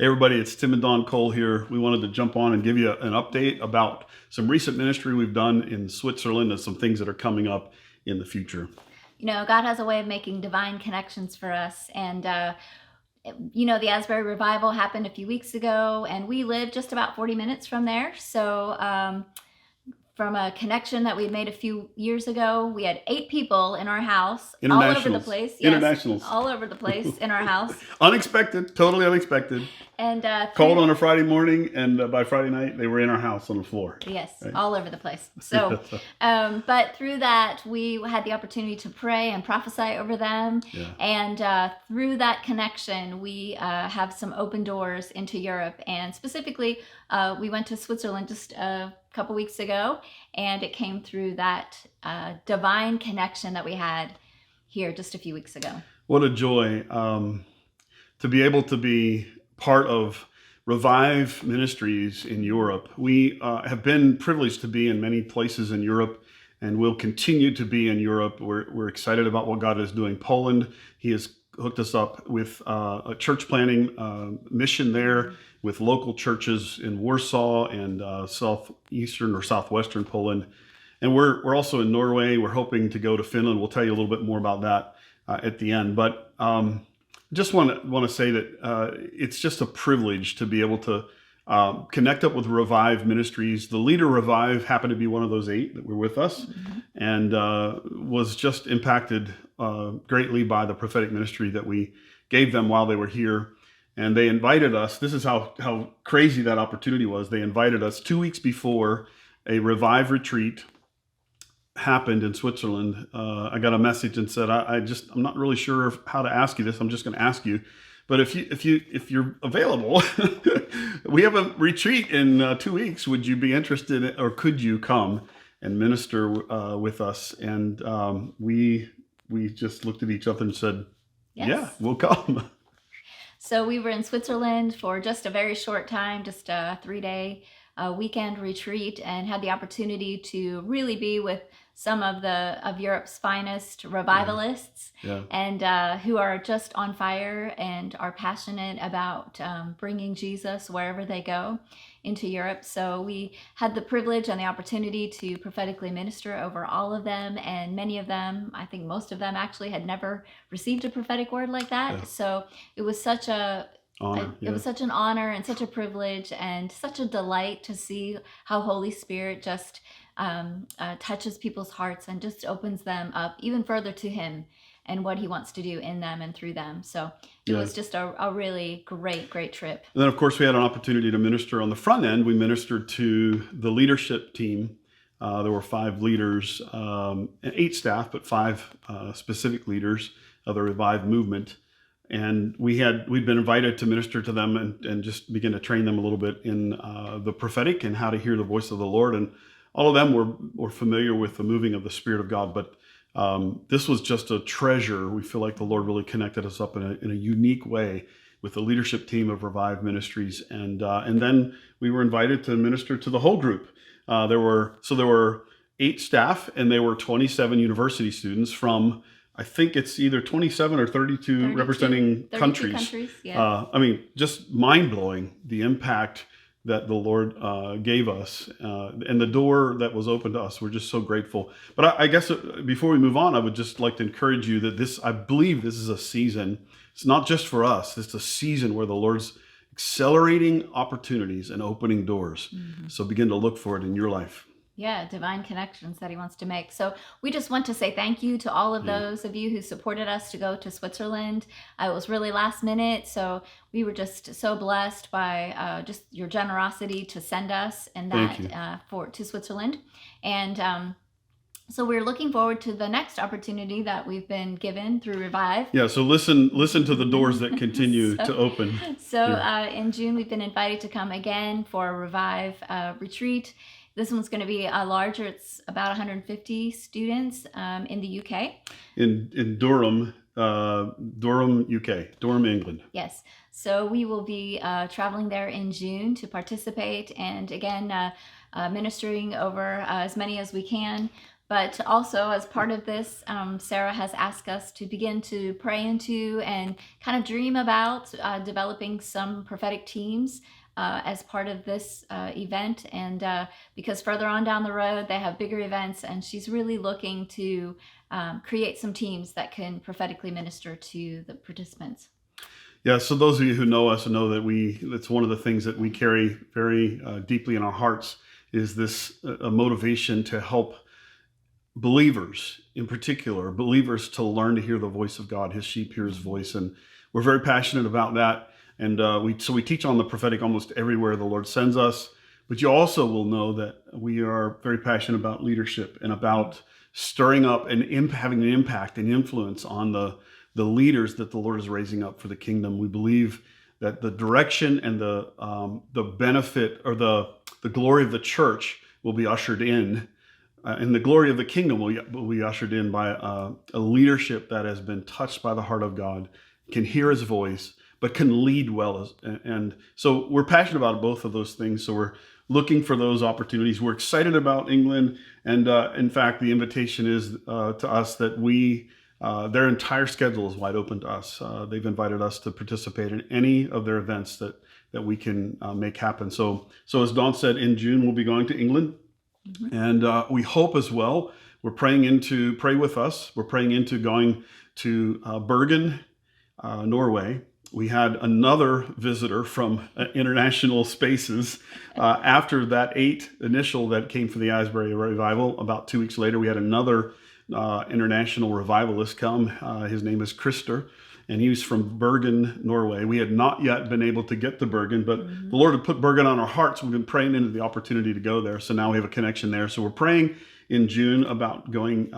Hey everybody, it's Tim and Don Cole here. We wanted to jump on and give you an update about some recent ministry we've done in Switzerland and some things that are coming up in the future. You know, God has a way of making divine connections for us. And, the Asbury Revival happened a few weeks ago, and we live just about 40 minutes from there. So, from a connection that we had made a few years ago, we had 8 people in our house, all over the place. Yes, Internationals. all over the place in our house. Unexpected, totally unexpected. And Cold on a Friday morning, and by Friday night, they were in our house on the floor. Yes, right? all over the place. So, but through that, we had the opportunity to pray and prophesy over them. Yeah. And through that connection, we have some open doors into Europe. And specifically, we went to Switzerland just a couple weeks ago, and it came through that divine connection that we had here just a few weeks ago. What a joy to be able to be part of Revive Ministries in Europe. We have been privileged to be in many places in Europe, and will continue to be in Europe. We're excited about what God is doing. Poland, He has hooked us up with a church planting mission there with local churches in Warsaw and southeastern or southwestern Poland. And we're also in Norway. We're hoping to go to Finland. We'll tell you a little bit more about that at the end. But just want to say that it's just a privilege to be able to connect up with Revive Ministries. The leader of Revive happened to be one of those 8 that were with us, and was just impacted greatly by the prophetic ministry that we gave them while they were here. And they invited us. This is how crazy that opportunity was. They invited us 2 weeks before a Revive retreat happened in Switzerland. I got a message and said, I'm not really sure how to ask you this. I'm just going to ask you. But if you're available, we have a retreat in 2 weeks. Would you be interested, or could you come and minister with us? And we just looked at each other and said, yes. Yeah, we'll come. So we were in Switzerland for just a very short time, just a 3-day weekend retreat, and had the opportunity to really be with some of Europe's finest revivalists, and who are just on fire and are passionate about bringing Jesus wherever they go into Europe. So we had the privilege and the opportunity to prophetically minister over all of them, and many of them, I think most of them actually had never received a prophetic word like that. Yeah. So it was such a honor, It was such an honor and such a privilege and such a delight to see how Holy Spirit just touches people's hearts and just opens them up even further to Him and what He wants to do in them and through them. So it was just a really great trip. And then, of course, we had an opportunity to minister on the front end. We ministered to the leadership team. There were 5 leaders, 8 staff, but 5 specific leaders of the Revive movement. And we'd been invited to minister to them and just begin to train them a little bit in the prophetic and how to hear the voice of the Lord. And all of them were familiar with the moving of the Spirit of God. But this was just a treasure. We feel like the Lord really connected us up in a unique way with the leadership team of Revive Ministries. And then we were invited to minister to the whole group. There were 8 staff, and there were 27 university students from, I think it's either 27 or 32 representing countries. Yeah. Just mind-blowing, the impact that the Lord gave us, and the door that was open to us. We're just so grateful. But I guess before we move on, I would just like to encourage you that I believe this is a season. It's not just for us. It's a season where the Lord's accelerating opportunities and opening doors. So begin to look for it in your life. Yeah, divine connections that He wants to make. So we just want to say thank you to all of those of you who supported us to go to Switzerland. It was really last minute, so we were just so blessed by just your generosity to send us and that to Switzerland. And so we're looking forward to the next opportunity that we've been given through Revive. Yeah, so listen to the doors that continue to open. So in June, we've been invited to come again for a Revive retreat. This one's going to be larger. It's about 150 students in the UK. In Durham, UK, Durham, England. Yes. So we will be traveling there in June to participate, and again, ministering over as many as we can. But also, as part of this, Sarah has asked us to begin to pray into and kind of dream about developing some prophetic teams as part of this event. And because further on down the road, they have bigger events, and she's really looking to create some teams that can prophetically minister to the participants. Yeah, so those of you who know us know that that's one of the things that we carry very deeply in our hearts is this a motivation to help believers, in particular, believers to learn to hear the voice of God. His sheep hear his voice, and we're very passionate about that. And we teach on the prophetic almost everywhere the Lord sends us. But you also will know that we are very passionate about leadership and about stirring up and having an impact and influence on the leaders that the Lord is raising up for the kingdom. We believe that the direction and the benefit or the glory of the church will be ushered in, and the glory of the kingdom will be ushered in by a leadership that has been touched by the heart of God, can hear his voice, but can lead well. And so we're passionate about both of those things. So we're looking for those opportunities. We're excited about England. And in fact, the invitation is to us that their entire schedule is wide open to us. They've invited us to participate in any of their events that we can make happen. So as Dawn said, in June, we'll be going to England. Mm-hmm. And we hope as well, pray with us. We're praying into going to Bergen, Norway. We had another visitor from International Spaces. After that 8 initial that came from the Asbury Revival, about 2 weeks later, we had another international revivalist come. His name is Christer, and he was from Bergen, Norway. We had not yet been able to get to Bergen, but the Lord had put Bergen on our hearts. We've been praying into the opportunity to go there, so now we have a connection there. So we're praying in June about going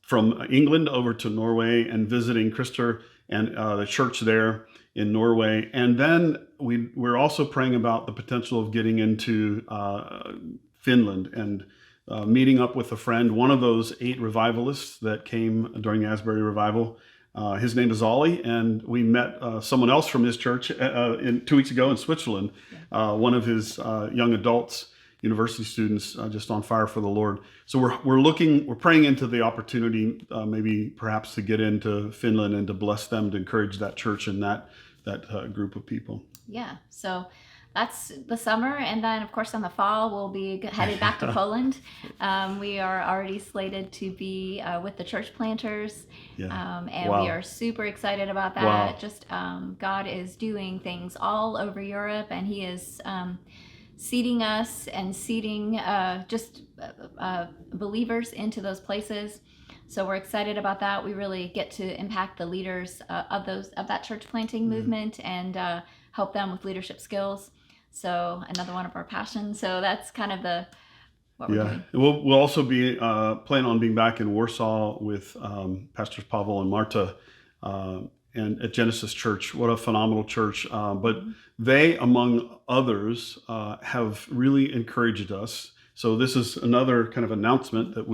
from England over to Norway and visiting Christer and the church there in Norway. And then we're also praying about the potential of getting into Finland and meeting up with a friend, one of those 8 revivalists that came during the Asbury Revival. His name is Ollie, and we met someone else from his church 2 weeks ago in Switzerland, one of his young adults, university students, just on fire for the Lord. So we're praying into the opportunity, maybe perhaps to get into Finland and to bless them, to encourage that church and that group of people. Yeah, so that's the summer, and then of course in the fall we'll be headed back to Poland. We are already slated to be with the church planters, and wow. We are super excited about that. Wow. Just God is doing things all over Europe, and he is seeding us and seeding believers into those places. So we're excited about that. We really get to impact the leaders of that church planting movement and help them with leadership skills. So another one of our passions. So that's kind of what we're doing. We'll also be planning on being back in Warsaw with Pastors Pavel and Marta and at Genesis Church. What a phenomenal church. But they, among others, have really encouraged us. So this is another kind of announcement that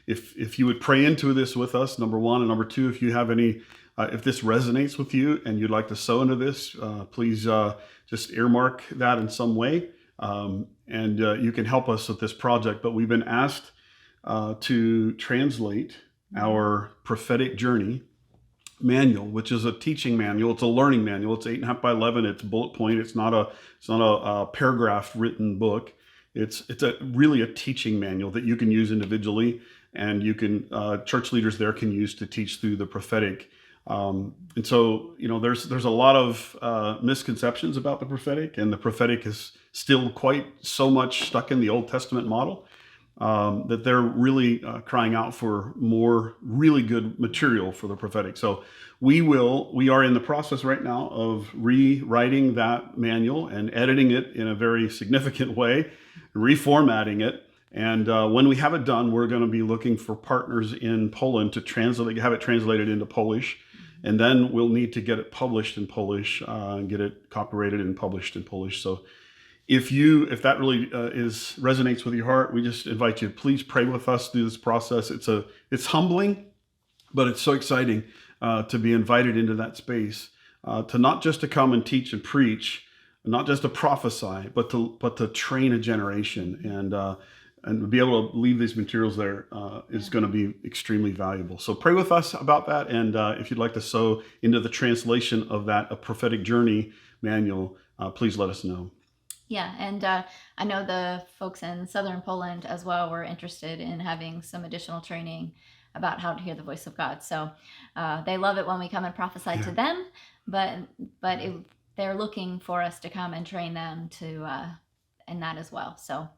if you would pray into this with us, number one, and number two, if you have any, if this resonates with you and you'd like to sow into this, please just earmark that in some way. And you can help us with this project. But we've been asked to translate our prophetic journey manual, which is a teaching manual. It's a learning manual. It's 8.5 by 11. It's bullet point. It's not a paragraph written book. It's really a teaching manual that you can use individually, and you can church leaders there can use to teach through the prophetic. And so, there's a lot of misconceptions about the prophetic, and the prophetic is still quite so much stuck in the Old Testament model that they're really crying out for more really good material for the prophetic. So we are in the process right now of rewriting that manual and editing it in a very significant way, reformatting it. And when we have it done, we're going to be looking for partners in Poland to have it translated into Polish. And then we'll need to get it published in Polish and get it copyrighted and published in Polish. So if that really resonates with your heart, we just invite you to please pray with us through this process. It's humbling, but it's so exciting to be invited into that space, to not just to come and teach and preach, not just to prophesy, but to train a generation. and to be able to leave these materials there is going to be extremely valuable. So pray with us about that. And if you'd like to sow into the translation of that, a prophetic journey manual, please let us know. Yeah, and I know the folks in southern Poland as well were interested in having some additional training about how to hear the voice of God. So they love it when we come and prophesy to them, but they're looking for us to come and train them to in that as well. So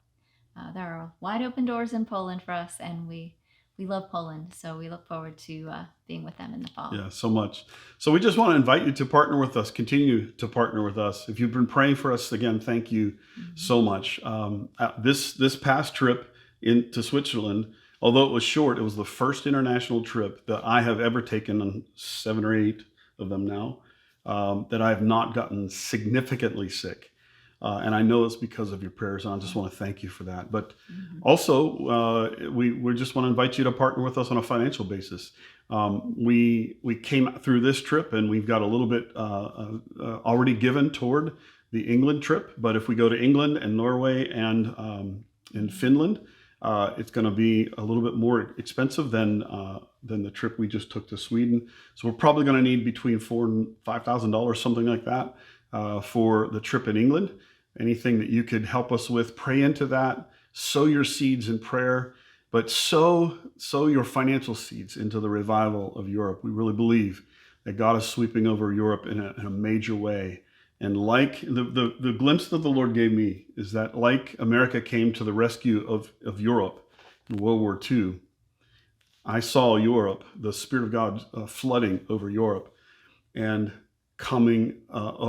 there are wide open doors in Poland for us, and we love Poland. So we look forward to being with them in the fall. Yeah, so much. So we just want to invite you to partner with us, continue to partner with us. If you've been praying for us, again, thank you so much. This past trip into Switzerland, although it was short, it was the first international trip that I have ever taken, on 7 or 8 of them now, that I have not gotten significantly sick. And I know it's because of your prayers, and I just want to thank you for that. But also, we just want to invite you to partner with us on a financial basis. We came through this trip, and we've got a little bit already given toward the England trip. But if we go to England and Norway and Finland, it's going to be a little bit more expensive than the trip we just took to Sweden. So we're probably going to need between $4,000 and $5,000, something like that, for the trip in England. Anything that you could help us with, pray into that, sow your seeds in prayer, but sow your financial seeds into the revival of Europe. We really believe that God is sweeping over Europe in a major way. And like the glimpse that the Lord gave me is that, like America came to the rescue of Europe in World War II, I saw Europe, the Spirit of God flooding over Europe and coming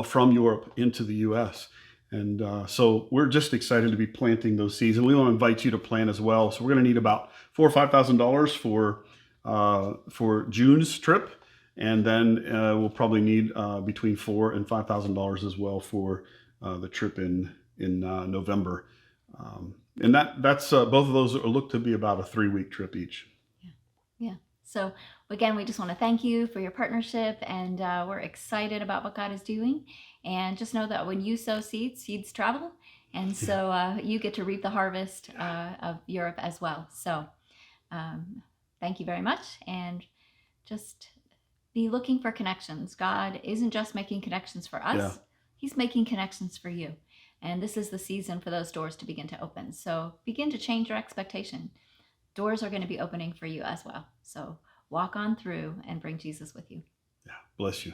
from Europe into the U.S. And so we're just excited to be planting those seeds, and we want to invite you to plant as well. So we're going to need about $4,000 or $5,000 for June's trip, and then we'll probably need between $4,000 and $5,000 as well for the trip in November. And that's both of those look to be about a 3-week trip each. Yeah. So again, we just want to thank you for your partnership, and we're excited about what God is doing. And just know that when you sow seeds, seeds travel, and so you get to reap the harvest of Europe as well. So thank you very much, and just be looking for connections. God isn't just making connections for us; He's making connections for you. And this is the season for those doors to begin to open. So begin to change your expectation. Doors are going to be opening for you as well. So walk on through and bring Jesus with you. Yeah, bless you.